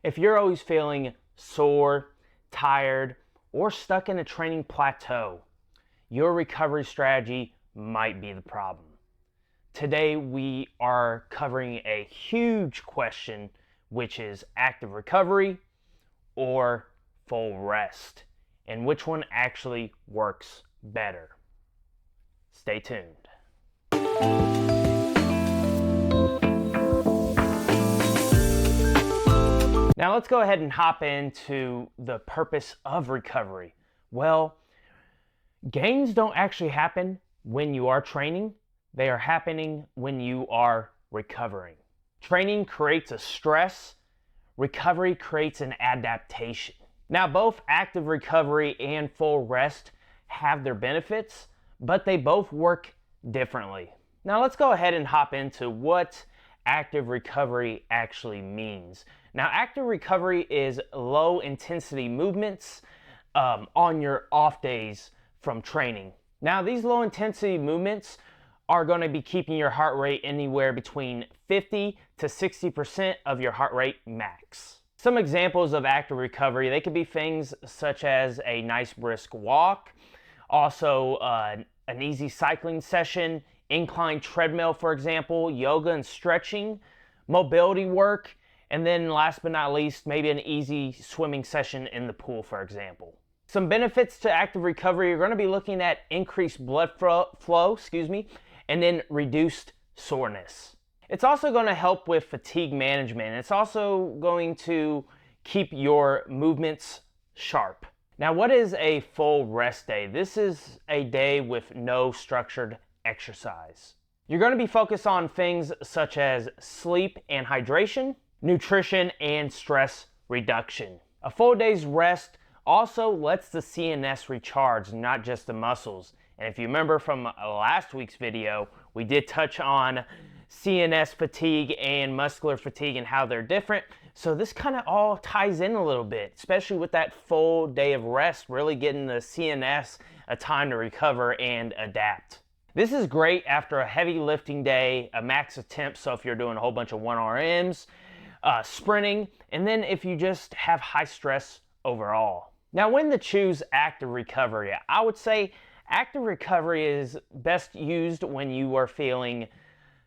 If you're always feeling sore, tired, or stuck in a training plateau, your recovery strategy might be the problem. Today we are covering a huge question, which is active recovery or full rest, and which one actually works better. Stay tuned. Now let's go ahead and hop into the purpose of recovery. Well, gains don't actually happen when you are training. They are happening when you are recovering. Training creates a stress. Recovery creates an adaptation. Now, both active recovery and full rest have their benefits, but they both work differently. Now, let's go ahead and hop into what active recovery actually means. Now, active recovery is low intensity movements on your off days from training. Now, these low intensity movements are going to be keeping your heart rate anywhere between 50 to 60% of your heart rate max. Some examples of active recovery, they could be things such as a nice brisk walk, also an easy cycling session, incline treadmill, for example, yoga and stretching, mobility work, and then last but not least, maybe an easy swimming session in the pool, for example. Some benefits to active recovery, you're going to be looking at increased blood flow, and then reduced soreness. It's also going to help with fatigue management. It's also going to keep your movements sharp. Now, what is a full rest day? This is a day with no structured exercise. You're going to be focused on things such as sleep and hydration, nutrition, and stress reduction. A full day's rest also lets the CNS recharge, not just the muscles. And if you remember from last week's video, we did touch on CNS fatigue and muscular fatigue and how they're different. So this kind of all ties in a little bit, especially with that full day of rest, really getting the CNS a time to recover and adapt. This is great after a heavy lifting day, a max attempt, so if you're doing a whole bunch of 1RMs, sprinting, and then if you just have high stress overall. Now, when to choose active recovery, I would say active recovery is best used when you are feeling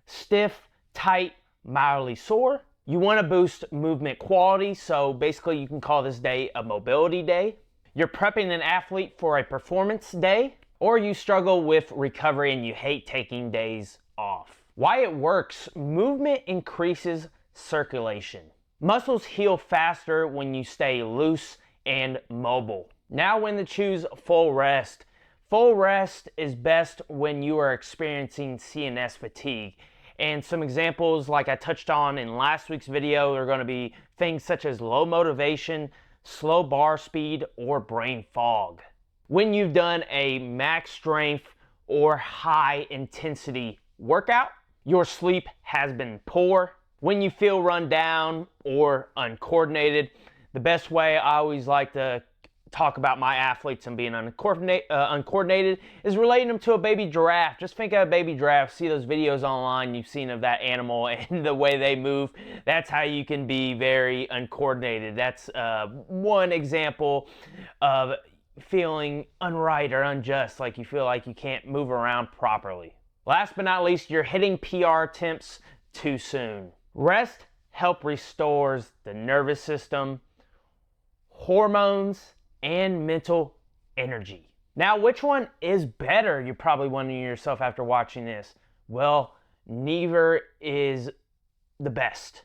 stiff, tight, mildly sore. You want to boost movement quality, so basically you can call this day a mobility day. You're prepping an athlete for a performance day, or you struggle with recovery and you hate taking days off. Why it works: movement increases circulation. Muscles heal faster when you stay loose and mobile. Now, when to choose full rest. Full rest is best when you are experiencing CNS fatigue. And some examples like I touched on in last week's video are going to be things such as low motivation, slow bar speed, or brain fog. When you've done a max strength or high intensity workout, your sleep has been poor. When you feel run down or uncoordinated, the best way I always like to talk about my athletes and being uncoordinated is relating them to a baby giraffe. Just think of a baby giraffe, see those videos online you've seen of that animal and the way they move. That's how you can be very uncoordinated. That's one example of feeling unright or unjust, like you feel like you can't move around properly. Last but not least, you're hitting PR attempts too soon. Rest helps restores the nervous system, hormones, and mental energy. Now, which one is better? You're probably wondering yourself after watching this. Well, neither is the best,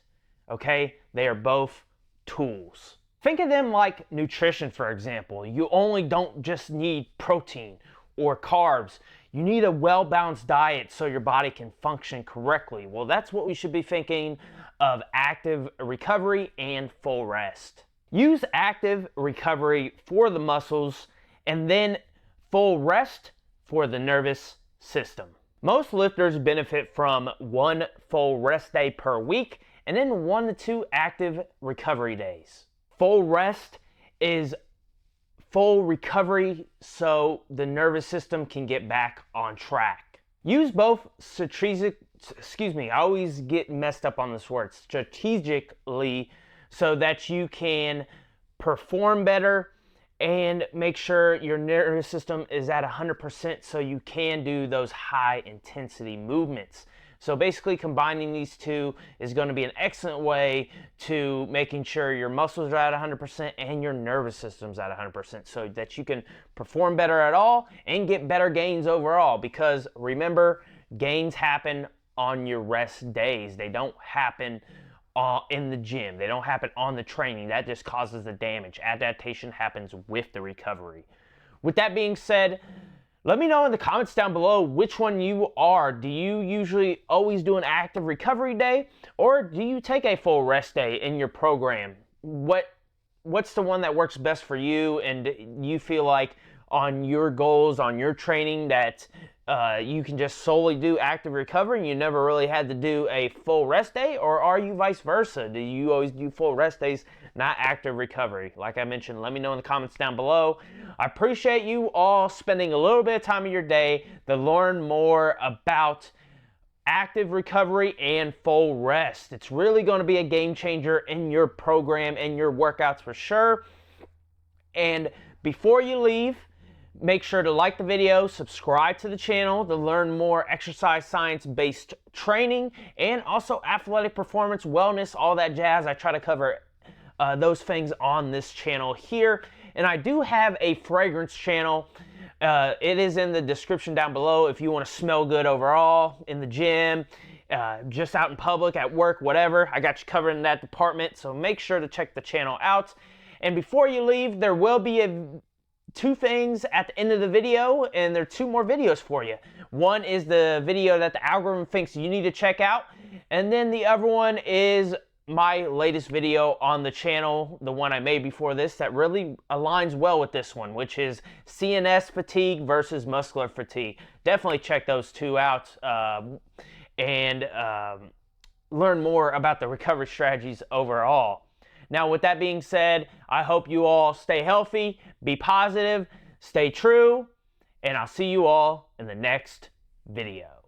okay? They are both tools. Think of them like nutrition, for example. You only don't just need protein or carbs. You need a well-balanced diet so your body can function correctly. Well, that's what we should be thinking of active recovery and full rest. Use active recovery for the muscles and then full rest for the nervous system. Most lifters benefit from one full rest day per week and then 1 to 2 active recovery days. Full rest is full recovery so the nervous system can get back on track. Use both I always get messed up on this word, strategically so that you can perform better and make sure your nervous system is at 100% so you can do those high intensity movements. So basically combining these two is going to be an excellent way to making sure your muscles are at 100% and your nervous system's at 100% so that you can perform better at all and get better gains overall. Because remember, gains happen on your rest days. They don't happen in the gym. They don't happen on the training. That just causes the damage. Adaptation happens with the recovery. With that being said, let me know in the comments down below which one you are. Do you usually always do an active recovery day, or do you take a full rest day in your program? What's the one that works best for you, and you feel like on your goals, on your training, that you can just solely do active recovery and you never really had to do a full rest day? Or are you vice versa? Do you always do full rest days, not active recovery? Like I mentioned, let me know in the comments down below. I appreciate you all spending a little bit of time of your day to learn more about active recovery and full rest. It's really going to be a game changer in your program and your workouts for sure. And before you leave, make sure to like the video, subscribe to the channel to learn more exercise science-based training and also athletic performance, wellness, all that jazz. I try to cover those things on this channel here. And I do have a fragrance channel. It is in the description down below if you want to smell good overall in the gym, just out in public, at work, whatever. I got you covered in that department, so make sure to check the channel out. And before you leave, there will be two things at the end of the video, and there are two more videos for you. One is the video that the algorithm thinks you need to check out, and then the other one is my latest video on the channel, the one I made before this, that really aligns well with this one, which is CNS fatigue versus muscular fatigue. Definitely check those two out and learn more about the recovery strategies overall. Now, with that being said, I hope you all stay healthy, be positive, stay true, and I'll see you all in the next video.